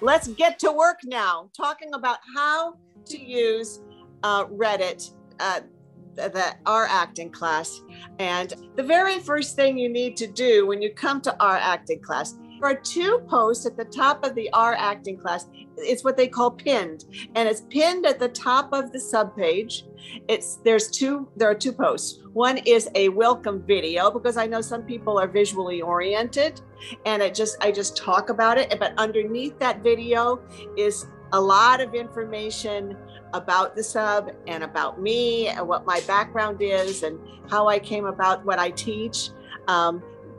let's get to work now, talking about how to use Reddit, our acting class. And the very first thing you need to do when you come to our acting class, there are 2 posts at the top of the our acting class. It's what they call pinned, and it's pinned at the top of the subpage. There are 2 posts. One is a welcome video, because I know some people are visually oriented, and I just talk about it. But underneath that video is a lot of information about the sub and about me and what my background is and how I came about what I teach.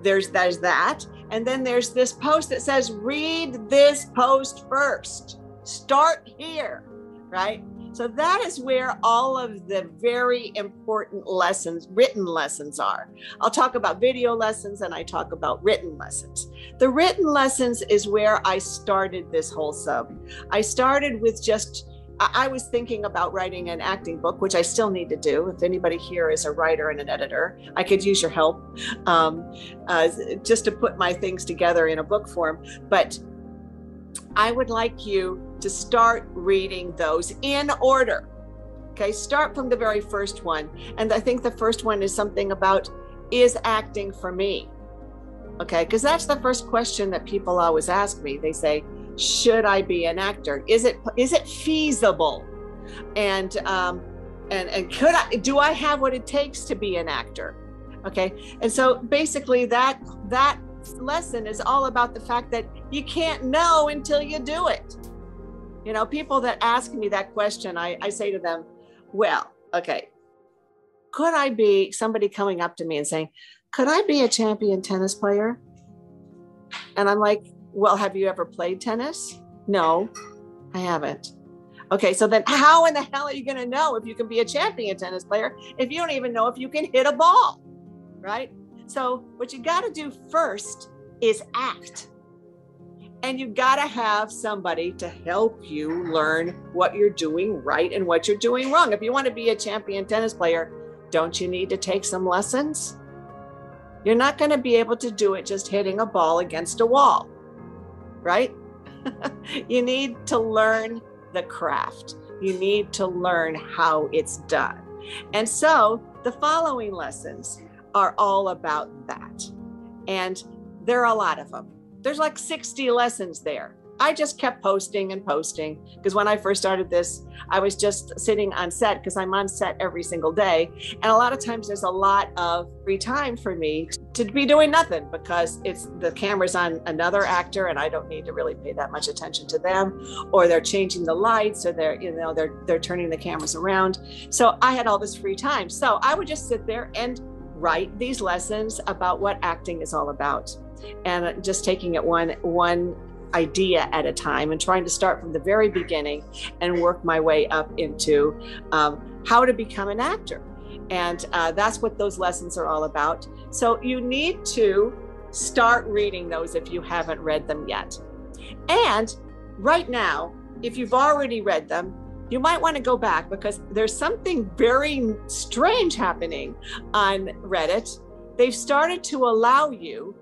There's that. And then there's this post that says, read this post first. Start here, right? So that is where all of the very important lessons, written lessons are. I'll talk about video lessons and I talk about written lessons. The written lessons is where I started this whole sub. I started with I was thinking about writing an acting book, which I still need to do. If anybody here is a writer and an editor, I could use your help just to put my things together in a book form. But I would like you to start reading those in order. Okay, start from the very first one. And I think the first one is something about, is acting for me? Okay, because that's the first question that people always ask me. They say, should I be an actor? Is it feasible? And do I have what it takes to be an actor? Okay, and so basically that lesson is all about the fact that you can't know until you do it. You know, people that ask me that question, I say to them, well, okay, could I be somebody coming up to me and saying, could I be a champion tennis player? And I'm like, well, have you ever played tennis? No, I haven't. Okay, so then how in the hell are you going to know if you can be a champion tennis player if you don't even know if you can hit a ball, right? So what you got to do first is act. And you got to have somebody to help you learn what you're doing right and what you're doing wrong. If you want to be a champion tennis player, don't you need to take some lessons? You're not going to be able to do it just hitting a ball against a wall, right? You need to learn the craft. You need to learn how it's done. And so the following lessons are all about that. And there are a lot of them. There's like 60 lessons there. I just kept posting and posting because when I first started this, I was just sitting on set because I'm on set every single day. And a lot of times there's a lot of free time for me to be doing nothing because the camera's on another actor and I don't need to really pay that much attention to them, or they're changing the lights, or they're turning the cameras around. So I had all this free time. So I would just sit there and write these lessons about what acting is all about, and just taking it one idea at a time and trying to start from the very beginning and work my way up into how to become an actor. And that's what those lessons are all about. So you need to start reading those if you haven't read them yet. And right now, if you've already read them, you might want to go back because there's something very strange happening on Reddit. They've started to allow you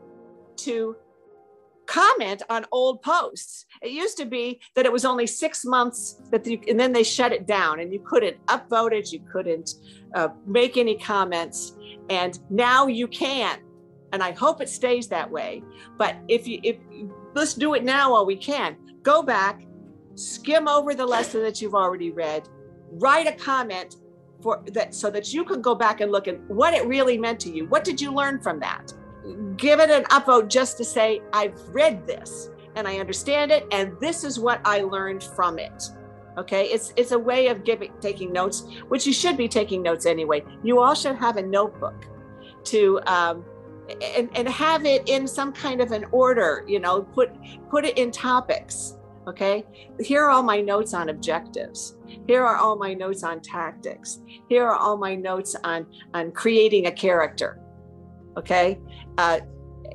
to comment on old posts. It used to be that it was only 6 months and then they shut it down and you couldn't upvote it, you couldn't make any comments, and now you can. And I hope it stays that way. But if let's do it now while we can. Go back, skim over the lesson that you've already read, write a comment for that so that you can go back and look at what it really meant to you. What did you learn from that? Give it an upvote just to say, I've read this and I understand it, and this is what I learned from it. Okay, it's a way of taking notes, which you should be taking notes anyway. You all should have a notebook to and have it in some kind of an order. You know, put it in topics. Okay, here are all my notes on objectives. Here are all my notes on tactics. Here are all my notes on creating a character. Okay,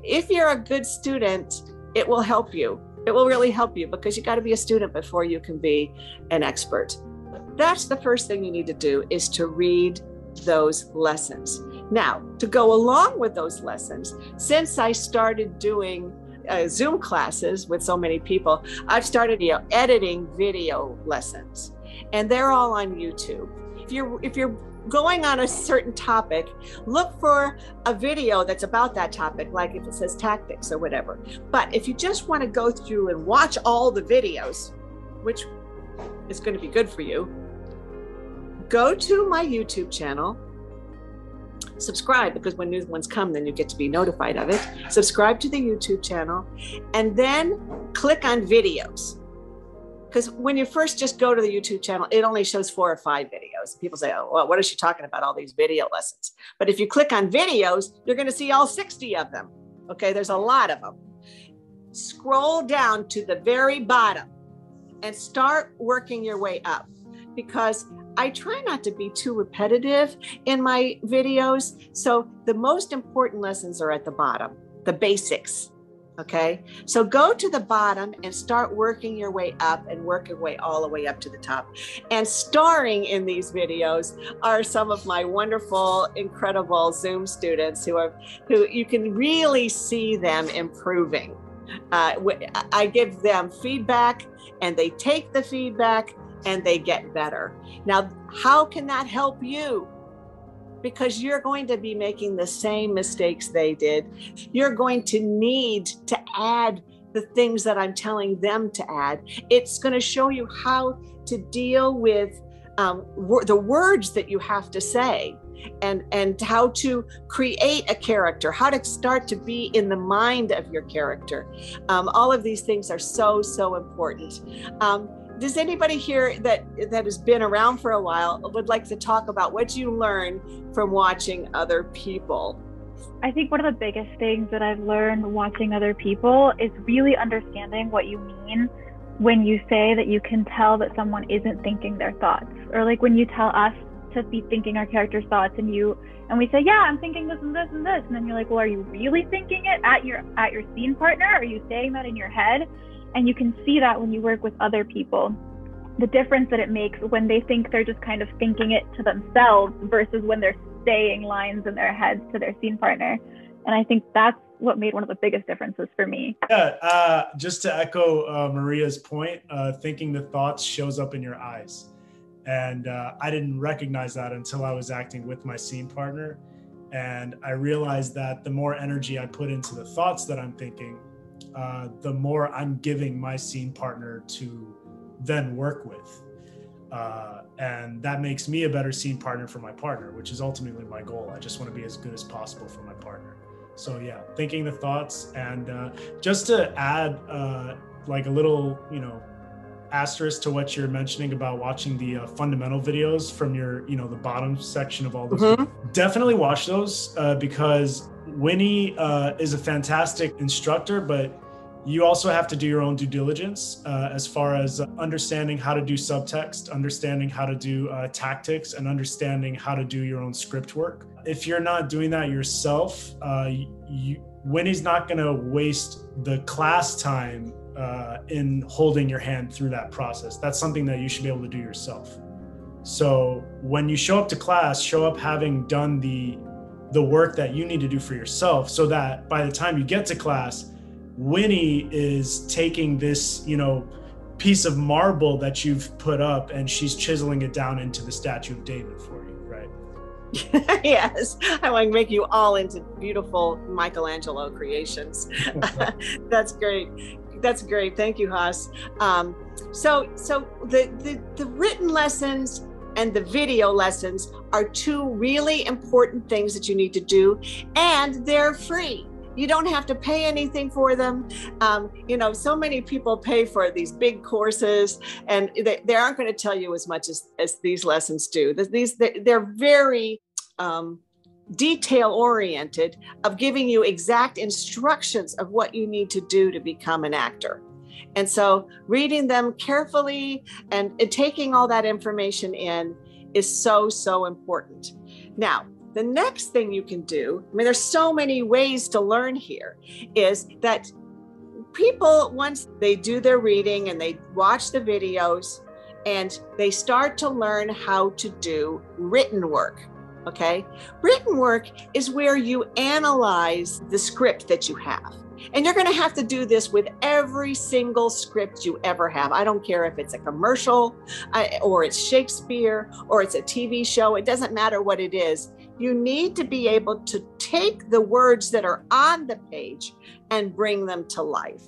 if you're a good student, it will help you. It will really help you because you got to be a student before you can be an expert. That's the first thing you need to do, is to read those lessons. Now, to go along with those lessons, since I started doing Zoom classes with so many people, I've started editing video lessons, and they're all on YouTube. If you're going on a certain topic, look for a video that's about that topic, like if it says tactics or whatever. But if you just want to go through and watch all the videos, which is going to be good for you, go to my YouTube channel, subscribe, because when new ones come, then you get to be notified of it. Subscribe to the YouTube channel, and then click on videos. Because when you first just go to the YouTube channel, it only shows 4 or 5 videos. People say, oh, well, what is she talking about, all these video lessons? But if you click on videos, you're going to see all 60 of them. Okay, there's a lot of them. Scroll down to the very bottom and start working your way up, because I try not to be too repetitive in my videos. So the most important lessons are at the bottom, the basics. Okay, so go to the bottom and start working your way up, and work your way all the way up to the top. And starring in these videos are some of my wonderful, incredible Zoom students who you can really see them improving. I give them feedback, and they take the feedback and they get better. Now, how can that help you? Because you're going to be making the same mistakes they did. You're going to need to add the things that I'm telling them to add. It's going to show you how to deal with the words that you have to say, and how to create a character, how to start to be in the mind of your character. All of these things are so, so important. Does anybody here that has been around for a while would like to talk about what you learned from watching other people? I think one of the biggest things that I've learned watching other people is really understanding what you mean when you say that you can tell that someone isn't thinking their thoughts, or like when you tell us to be thinking our character's thoughts, and we say, yeah, I'm thinking this and this and this, and then you're like, well, are you really thinking it at your scene partner? Are you saying that in your head? And you can see that when you work with other people, the difference that it makes when they think they're just kind of thinking it to themselves versus when they're saying lines in their heads to their scene partner. And I think that's what made one of the biggest differences for me. Yeah, just to echo Maria's point, thinking the thoughts shows up in your eyes. And I didn't recognize that until I was acting with my scene partner. And I realized that the more energy I put into the thoughts that I'm thinking, the more I'm giving my scene partner to then work with. And that makes me a better scene partner for my partner, which is ultimately my goal. I just want to be as good as possible for my partner. So yeah, thinking the thoughts. And just to add like a little, asterisk to what you're mentioning about watching the fundamental videos from your, the bottom section of all those. Mm-hmm. Definitely watch those because Winnie is a fantastic instructor, but you also have to do your own due diligence as far as understanding how to do subtext, understanding how to do tactics, and understanding how to do your own script work. If you're not doing that yourself, Winnie's not going to waste the class time in holding your hand through that process. That's something that you should be able to do yourself. So when you show up to class, show up having done the work that you need to do for yourself, so that by the time you get to class, Winnie is taking this, piece of marble that you've put up, and she's chiseling it down into the statue of David for you, right? Yes, I want to make you all into beautiful Michelangelo creations. That's great. That's great. Thank you, Haas. So the written lessons and the video lessons are 2 really important things that you need to do, and they're free. You don't have to pay anything for them. So many people pay for these big courses, and they aren't going to tell you as much as these lessons do. They're very detail oriented, of giving you exact instructions of what you need to do to become an actor. And so reading them carefully and taking all that information in is so, so important. Now, the next thing you can do, there's so many ways to learn here, is that people, once they do their reading and they watch the videos and they start to learn how to do written work. Okay. Written work is where you analyze the script that you have. And you're going to have to do this with every single script you ever have. I don't care if it's a commercial or it's Shakespeare or it's a TV show. It doesn't matter what it is. You need to be able to take the words that are on the page and bring them to life.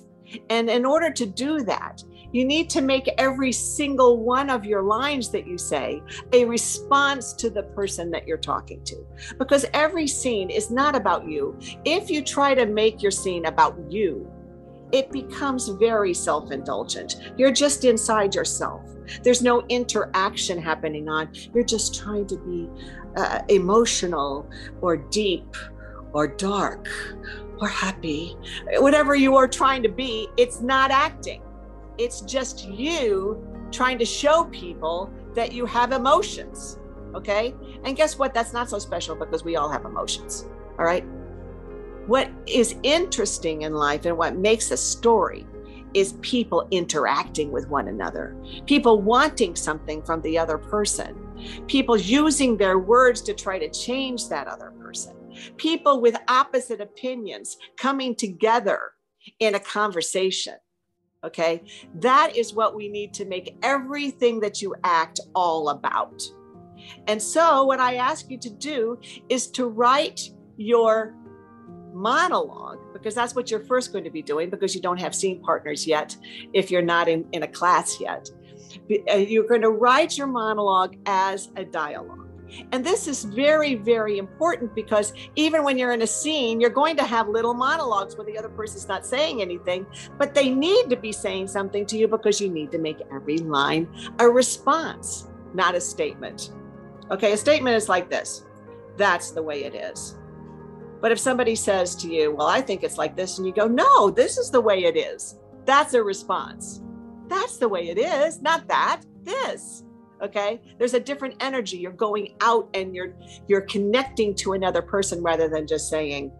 And in order to do that, you need to make every single one of your lines that you say a response to the person that you're talking to, because every scene is not about you. If you try to make your scene about you, it becomes very self-indulgent. You're just inside yourself. There's no interaction happening on. You're just trying to be emotional or deep or dark or happy. Whatever you are trying to be, it's not acting. It's just you trying to show people that you have emotions, okay? And guess what? That's not so special because we all have emotions, all right? What is interesting in life and what makes a story is people interacting with one another, people wanting something from the other person, people using their words to try to change that other person, people with opposite opinions coming together in a conversation. Okay, that is what we need to make everything that you act all about. And so what I ask you to do is to write your monologue, because that's what you're first going to be doing, because you don't have scene partners yet, if you're not in a class yet. You're going to write your monologue as a dialogue. And this is very, very important, because even when you're in a scene, you're going to have little monologues where the other person's not saying anything, but they need to be saying something to you, because you need to make every line a response, not a statement. Okay, a statement is like this: that's the way it is. But if somebody says to you, well, I think it's like this, and you go, no, this is the way it is, that's a response. That's the way it is, not that, this. Okay, there's a different energy. You're going out and you're connecting to another person, rather than just saying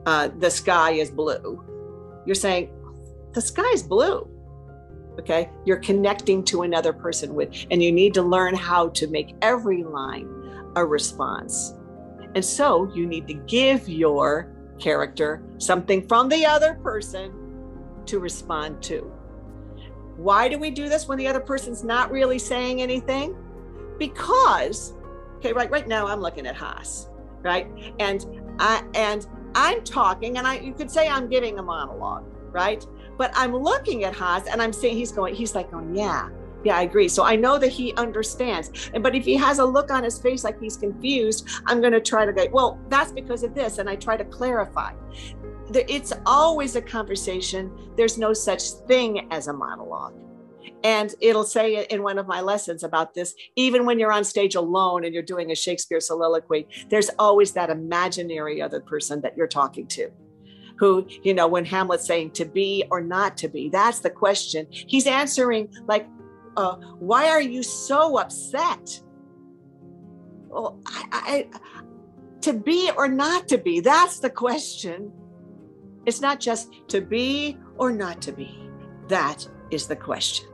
the sky is blue. You're saying the sky is blue. Okay, you're connecting to another person and you need to learn how to make every line a response. And so you need to give your character something from the other person to respond to. Why do we do this when the other person's not really saying anything? Because, okay, right now I'm looking at Haas, right? And I'm talking, and you could say I'm giving a monologue, right? But I'm looking at Haas and I'm saying, he's like going, yeah, I agree. So I know that he understands. But if he has a look on his face like he's confused, I'm going to try to go, well, that's because of this. And I try to clarify. It's always a conversation. There's no such thing as a monologue. And it'll say in one of my lessons about this, even when you're on stage alone and you're doing a Shakespeare soliloquy, there's always that imaginary other person that you're talking to, who, you know, when Hamlet's saying to be or not to be, that's the question. He's answering like, why are you so upset? Well, to be or not to be, that's the question. It's not just to be or not to be. That is the question.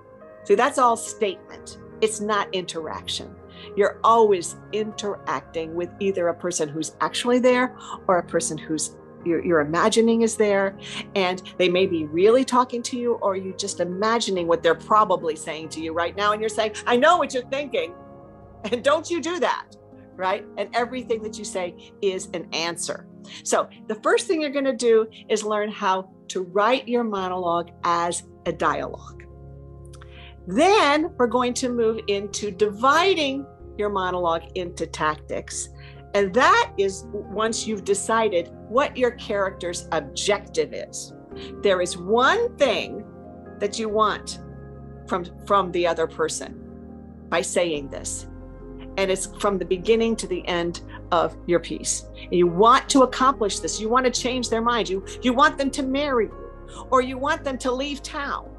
See, that's all statement. It's not interaction. You're always interacting with either a person who's actually there or a person who's you're imagining is there, and they may be really talking to you, or you just imagining what they're probably saying to you right now. And you're saying, I know what you're thinking, and don't you do that, right? And everything that you say is an answer. So the first thing you're going to do is learn how to write your monologue as a dialogue. Then we're going to move into dividing your monologue into tactics. And that is once you've decided what your character's objective is. There is one thing that you want from the other person by saying this. And it's from the beginning to the end of your piece. And you want to accomplish this. You want to change their mind. You want them to marry you, or you want them to leave town.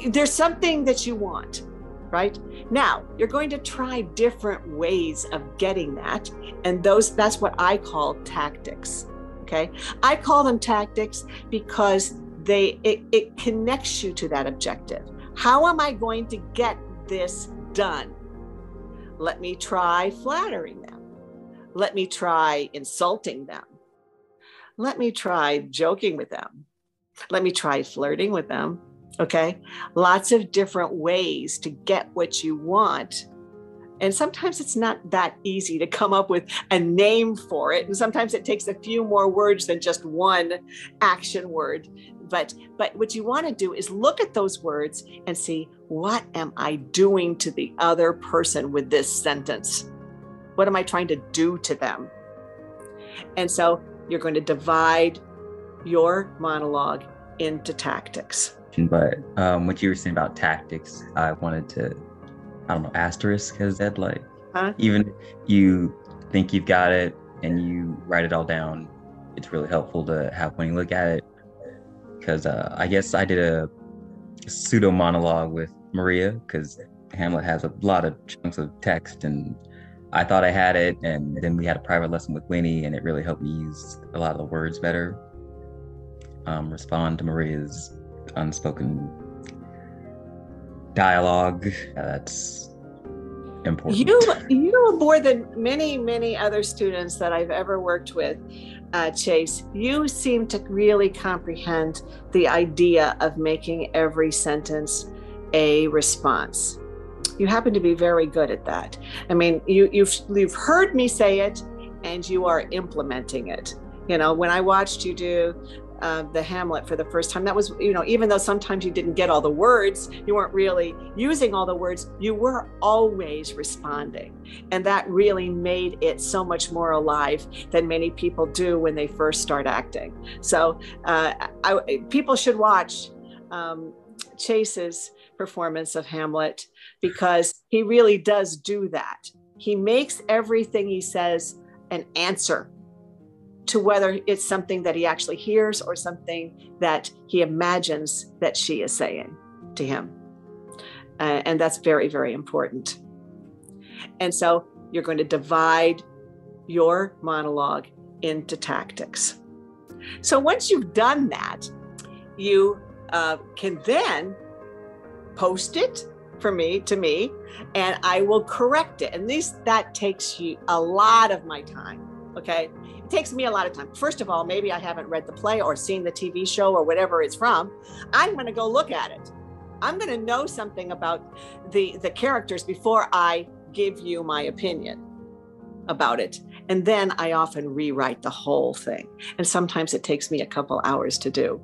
There's something that you want, right? Now, you're going to try different ways of getting that. And that's what I call tactics, okay? I call them tactics because it connects you to that objective. How am I going to get this done? Let me try flattering them. Let me try insulting them. Let me try joking with them. Let me try flirting with them. Okay. Lots of different ways to get what you want. And sometimes it's not that easy to come up with a name for it. And sometimes it takes a few more words than just one action word. But what you want to do is look at those words and see, what am I doing to the other person with this sentence? What am I trying to do to them? And so you're going to divide your monologue into tactics. But what you were saying about tactics, I wanted to, I don't know, asterisk has that, like, even if you think you've got it and you write it all down, it's really helpful to have when you look at it. Because I guess I did a pseudo monologue with Maria, because Hamlet has a lot of chunks of text, and I thought I had it. And then we had a private lesson with Winnie, and it really helped me use a lot of the words better, respond to Maria's unspoken dialogue. That's important. You more than many other students that I've ever worked with, Chase, you seem to really comprehend the idea of making every sentence a response. You happen to be very good at that. I mean, you've heard me say it, and you are implementing it. You know, when I watched you do the Hamlet for the first time, that was, you know, even though sometimes you didn't get all the words, you weren't really using all the words, you were always responding. And that really made it so much more alive than many people do when they first start acting. So people should watch Chase's performance of Hamlet, because he really does do that. He makes everything he says an answer to whether it's something that he actually hears or something that he imagines that she is saying to him. And that's very, very important. And so you're going to divide your monologue into tactics. So once you've done that, you can then post it to me, and I will correct it. And that takes you a lot of my time. Okay. It takes me a lot of time. First of all, maybe I haven't read the play or seen the TV show or whatever it's from. I'm going to go look at it. I'm going to know something about the characters before I give you my opinion about it. And then I often rewrite the whole thing. And sometimes it takes me a couple hours to do.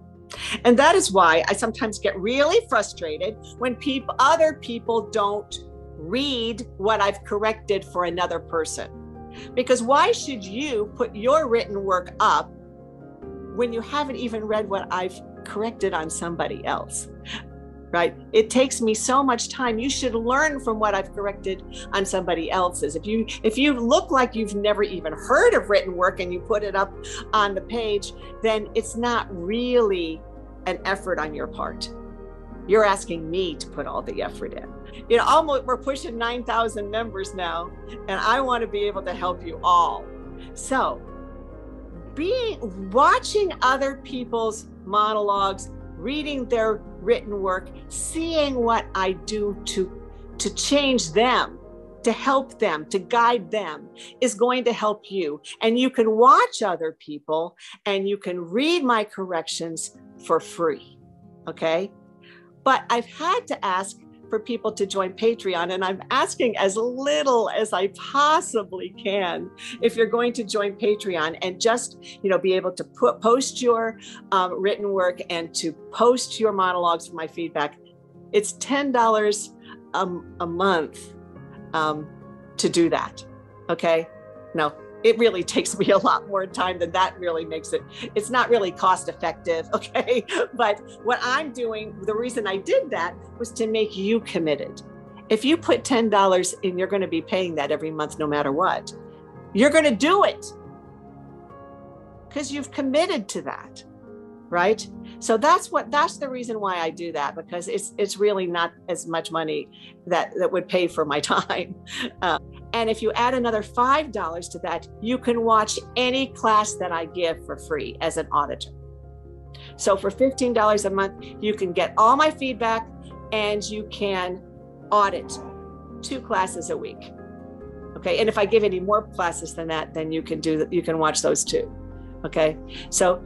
And that is why I sometimes get really frustrated when other people don't read what I've corrected for another person. Because why should you put your written work up when you haven't even read what I've corrected on somebody else, right? It takes me so much time. You should learn from what I've corrected on somebody else's. If you look like you've never even heard of written work and you put it up on the page, then it's not really an effort on your part. You're asking me to put all the effort in. You know, we're pushing 9,000 members now, and I want to be able to help you all. So watching other people's monologues, reading their written work, seeing what I do to change them, to help them, to guide them, is going to help you. And you can watch other people and you can read my corrections for free. Okay. But I've had to ask for people to join Patreon, and I'm asking as little as I possibly can. If you're going to join Patreon and just, you know, be able to post your written work and to post your monologues for my feedback, it's $10 a month to do that. Okay. Now, it really takes me a lot more time than that really makes it. It's not really cost effective, okay? But what I'm doing, the reason I did that was to make you committed. If you put $10 in, you're going to be paying that every month no matter what. You're going to do it because you've committed to that, right? So that's the reason why I do that, because it's really not as much money that would pay for my time. And if you add another $5 to that, you can watch any class that I give for free as an auditor. So for $15 a month, you can get all my feedback and you can audit 2 classes a week. Okay. And if I give any more classes than that, then you can watch those too. Okay. So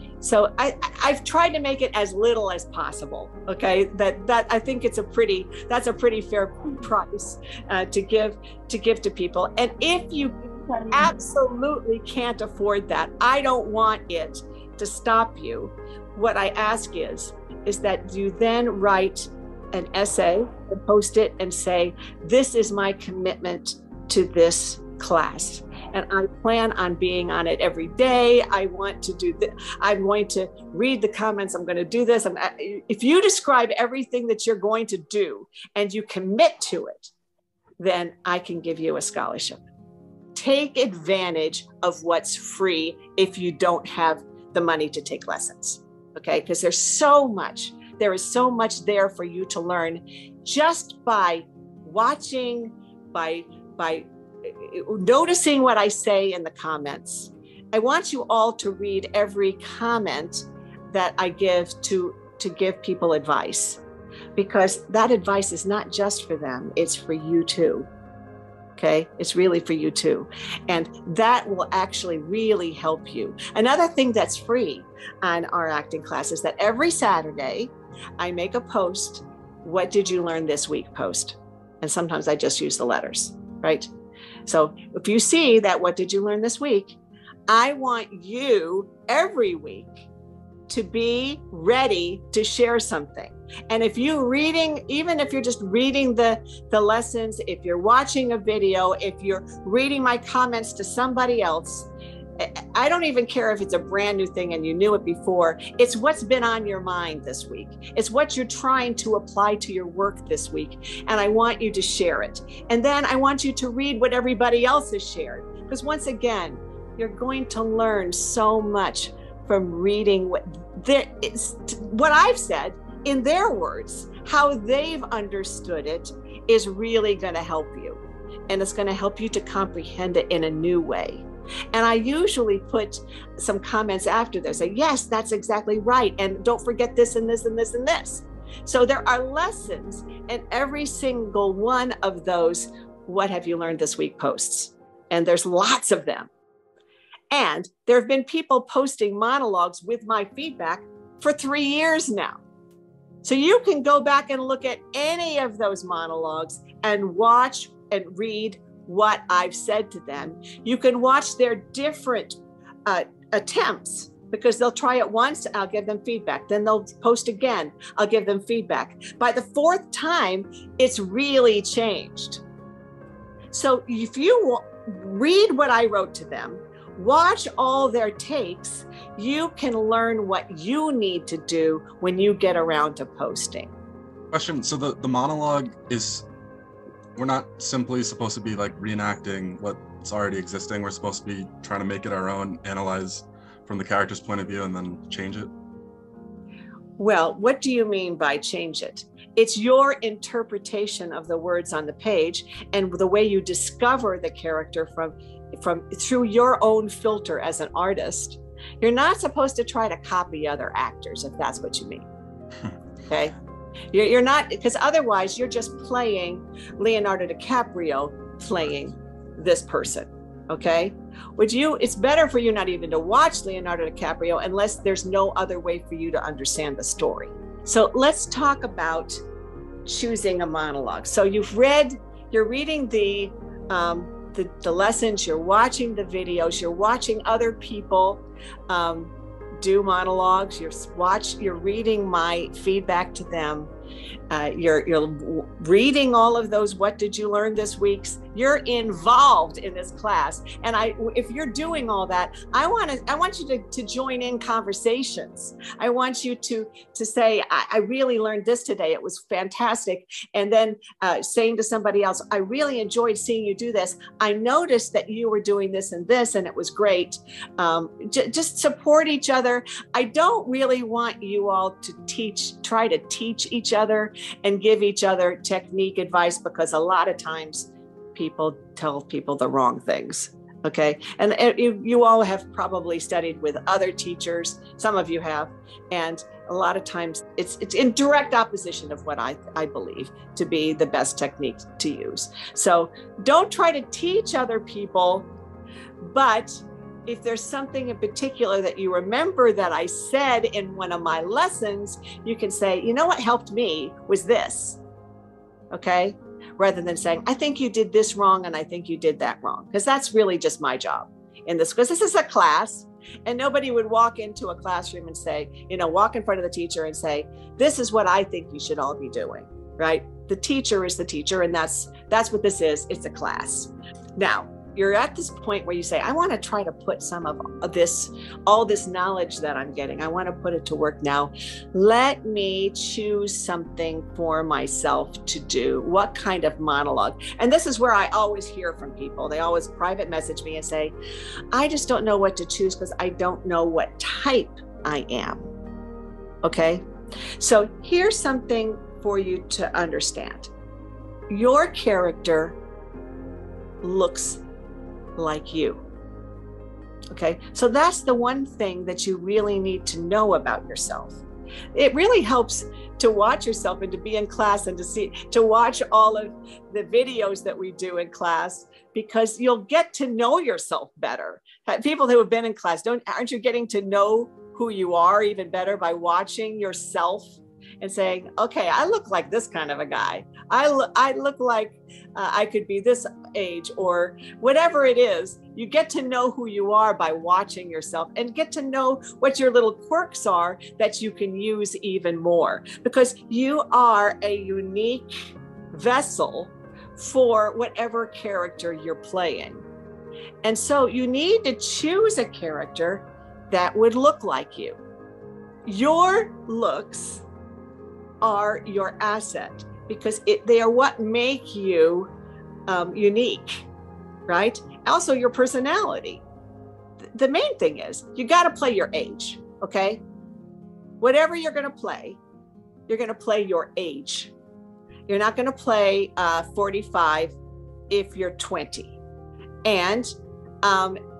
I've tried to make it as little as possible. Okay. That I think that's a pretty fair price to give to people. And if you absolutely can't afford that, I don't want it to stop you. What I ask is that you then write an essay and post it and say, this is my commitment to this class. And I plan on being on it every day. I want to do this. I'm going to read the comments. I'm going to do this. If you describe everything that you're going to do and you commit to it, then I can give you a scholarship. Take advantage of what's free if you don't have the money to take lessons. Okay, because there is so much there for you to learn just by watching, by noticing what I say in the comments. I want you all to read every comment that I give to give people advice, because that advice is not just for them, it's for you too. Okay, it's really for you too. And that will actually really help you. Another thing that's free on our acting class is that every Saturday I make a post, what did you learn this week post? And sometimes I just use the letters, right? So if you see that, what did you learn this week? I want you every week to be ready to share something. And if you're reading, even if you're just reading the lessons, if you're watching a video, if you're reading my comments to somebody else, I don't even care if it's a brand new thing and you knew it before. It's what's been on your mind this week. It's what you're trying to apply to your work this week. And I want you to share it. And then I want you to read what everybody else has shared. Because once again, you're going to learn so much from reading what I've said in their words. How they've understood it is really going to help you. And it's going to help you to comprehend it in a new way. And I usually put some comments after there, say, yes, that's exactly right. And don't forget this and this and this and this. So there are lessons in every single one of those what have you learned this week posts. And there's lots of them. And there have been people posting monologues with my feedback for 3 years now. So you can go back and look at any of those monologues and watch and read what I've said to them. You can watch their different attempts, because they'll try it once, I'll give them feedback. Then they'll post again, I'll give them feedback. By the 4th time, it's really changed. So if you read what I wrote to them, watch all their takes, you can learn what you need to do when you get around to posting. Question, so the monologue is, we're not simply supposed to be like reenacting what's already existing. We're supposed to be trying to make it our own, analyze from the character's point of view, and then change it? Well, what do you mean by change it? It's your interpretation of the words on the page and the way you discover the character from through your own filter as an artist. You're not supposed to try to copy other actors, if that's what you mean. Okay? You're not, because otherwise you're just playing Leonardo DiCaprio playing this person. Okay? It's better for you not even to watch Leonardo DiCaprio unless there's no other way for you to understand the story. So let's talk about choosing a monologue. So you're reading the lessons, you're watching the videos, you're watching other people do monologues, you're reading my feedback to them, you're reading all of those what did you learn this week's. You're involved in this class, and if you're doing all that, I want you to join in conversations. I want you to say, I really learned this today, it was fantastic. And then saying to somebody else, I really enjoyed seeing you do this. I noticed that you were doing this and this, and it was great. Just support each other. I don't really want you all to try to teach each other and give each other technique advice, because a lot of times people tell people the wrong things. Okay. And you all have probably studied with other teachers. Some of you have. And a lot of times it's in direct opposition of what I believe to be the best technique to use. So don't try to teach other people, but if there's something in particular that you remember that I said in one of my lessons, you can say, you know what helped me was this, okay? Rather than saying, I think you did this wrong and I think you did that wrong, because that's really just my job in this, because this is a class. And nobody would walk into a classroom and say, walk in front of the teacher and say, this is what I think you should all be doing, right? The teacher is the teacher, and that's what this is. It's a class. Now, you're at this point where you say, I want to try to put some of this, all this knowledge that I'm getting, I want to put it to work now. Let me choose something for myself to do. What kind of monologue? And this is where I always hear from people. They always private message me and say, I just don't know what to choose because I don't know what type I am. Okay. So here's something for you to understand. Your character looks like you. Okay, so that's the one thing that you really need to know about yourself. It really helps to watch yourself and to be in class and to watch all of the videos that we do in class, because you'll get to know yourself better. People who have been in class, aren't you getting to know who you are even better by watching yourself and saying, okay, I look like this kind of a guy. I look like I could be this age, or whatever it is. You get to know who you are by watching yourself and get to know what your little quirks are that you can use even more, because you are a unique vessel for whatever character you're playing. And so you need to choose a character that would look like you. Your looks are your asset, because they are what make you unique, right? Also your personality. The main thing is you got to play your age, okay? Whatever you're going to play your age. You're not going to play 45 if you're 20. And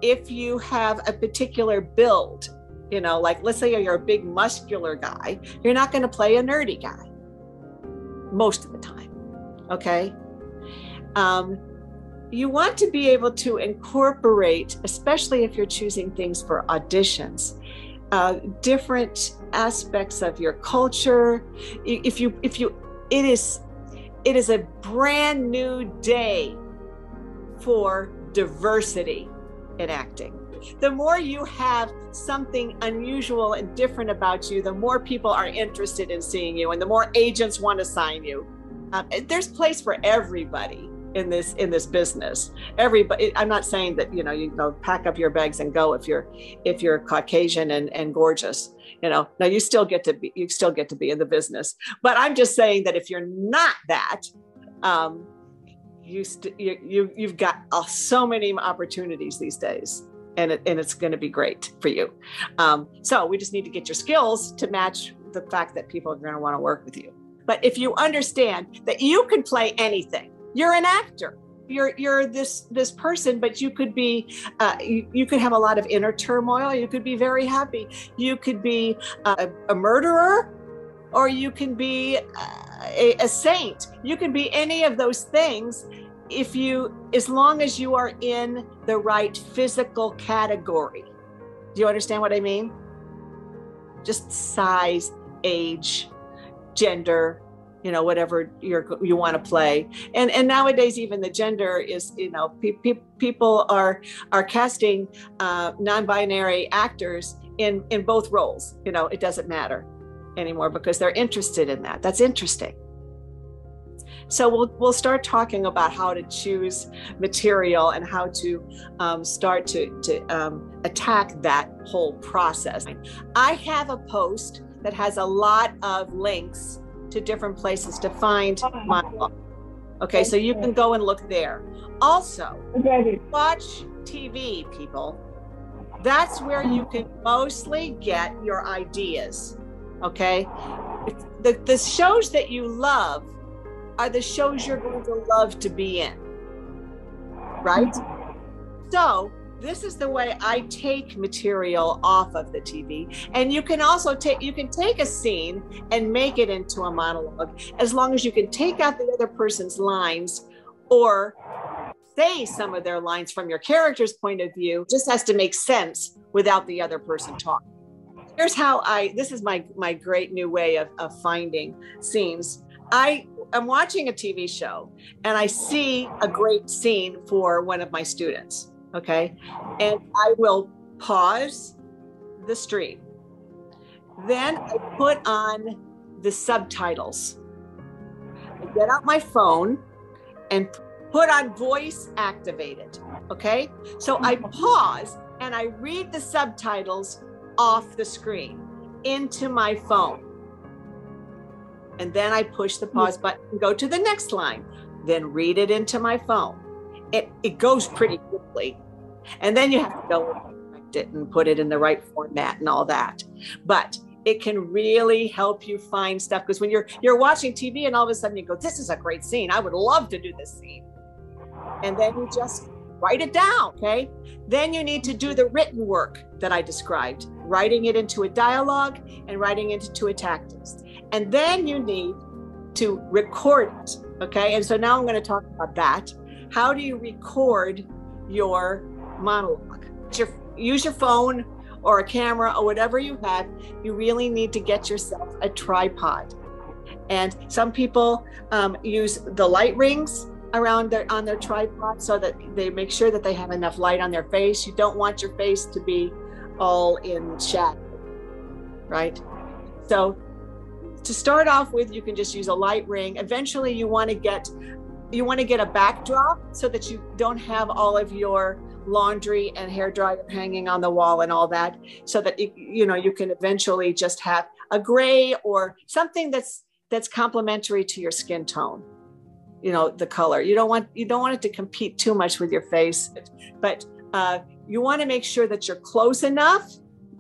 if you have a particular build, like let's say you're a big muscular guy, you're not going to play a nerdy guy most of the time, okay? You want to be able to incorporate, especially if you're choosing things for auditions, different aspects of your culture. It is a brand new day for diversity in acting. The more you have something unusual and different about you, the more people are interested in seeing you, and the more agents want to sign you. There's place for everybody in this business. Everybody. I'm not saying that you go pack up your bags and go if you're Caucasian and gorgeous. Now you still get to be in the business. But I'm just saying that if you're not that, you've got so many opportunities these days. And it's going to be great for you. So we just need to get your skills to match the fact that people are going to want to work with you. But if you understand that you can play anything, you're an actor. You're this person, but you could be, you could have a lot of inner turmoil. You could be very happy. You could be a murderer, or you can be a saint. You can be any of those things. As long as you are in the right physical category. Do you understand what I mean? Just size, age, gender, whatever you want to play. And nowadays, even the gender is, people are casting non-binary actors in both roles. It doesn't matter anymore because they're interested in that. That's interesting. So we'll start talking about how to choose material and how to start to attack that whole process. I have a post that has a lot of links to different places to find monologue. Okay, so you can go and look there. Also, watch TV, people. That's where you can mostly get your ideas. Okay, the shows that you love are the shows you're going to love to be in, right? So this is the way I take material off of the TV. And you can also take a scene and make it into a monologue, as long as you can take out the other person's lines or say some of their lines from your character's point of view. It just has to make sense without the other person talking. Here's how this is my great new way of finding scenes. I'm watching a TV show and I see a great scene for one of my students. Okay. And I will pause the stream. Then I put on the subtitles. I get out my phone and put on voice activated. Okay. So I pause and I read the subtitles off the screen into my phone. And then I push the pause button and go to the next line, then read it into my phone. It goes pretty quickly. And then you have to go and correct it and put it in the right format and all that. But it can really help you find stuff, because when you're watching TV and all of a sudden you go, this is a great scene, I would love to do this scene. And then you just write it down, okay? Then you need to do the written work that I described, writing it into a dialogue and writing it into a tactics. And then you need to record it, okay? And so now I'm going to talk about that. How do you record your monologue? Use your phone or a camera or whatever you have. You really need to get yourself a tripod. And some people use the light rings around on their tripod so that they make sure that they have enough light on their face. You don't want your face to be all in shadow, right? So to start off with, you can just use a light ring. Eventually you want to get a backdrop so that you don't have all of your laundry and hair dryer hanging on the wall and all that, so that you can eventually just have a gray or something that's complementary to your skin tone. The color. You don't want it to compete too much with your face, but you want to make sure that you're close enough,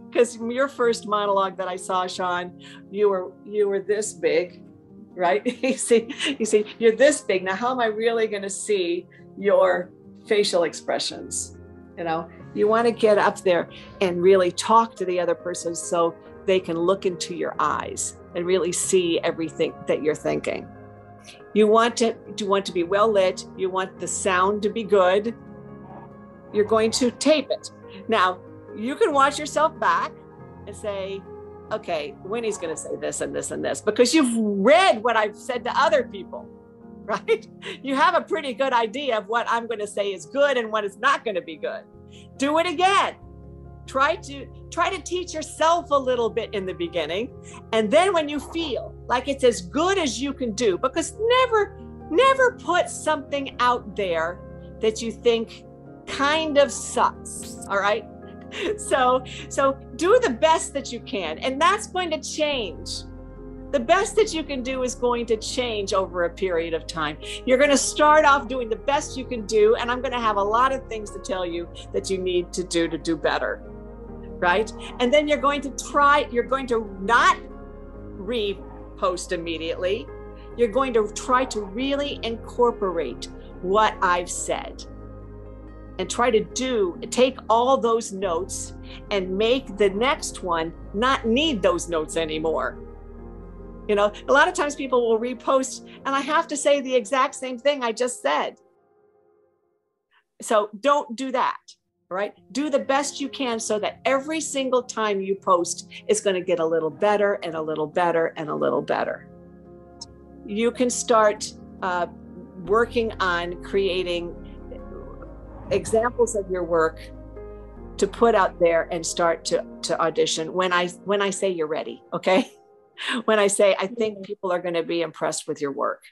because your first monologue that I saw, Sean, you were this big, right? you see, you're this big. Now, how am I really going to see your facial expressions? You want to get up there and really talk to the other person so they can look into your eyes and really see everything that you're thinking. You want to be well lit. You want the sound to be good. You're going to tape it. Now, you can watch yourself back and say, okay, Winnie's going to say this and this and this, because you've read what I've said to other people, right? You have a pretty good idea of what I'm going to say is good and what is not going to be good. Do it again. Try to teach yourself a little bit in the beginning. And then when you feel like it's as good as you can do, because never put something out there that you think kind of sucks. All right. So do the best that you can, and that's going to change. The best that you can do is going to change over a period of time. You're going to start off doing the best you can do, and I'm going to have a lot of things to tell you that you need to do better, right? And then you're going to not repost immediately. You're going to try to really incorporate what I've said, and try to take all those notes and make the next one not need those notes anymore. A lot of times people will repost and I have to say the exact same thing I just said. So don't do that, right? Do the best you can so that every single time you post, it's going to get a little better and a little better and a little better. You can start working on creating examples of your work to put out there and start to audition when I say you're ready, okay? When I say I think people are going to be impressed with your work.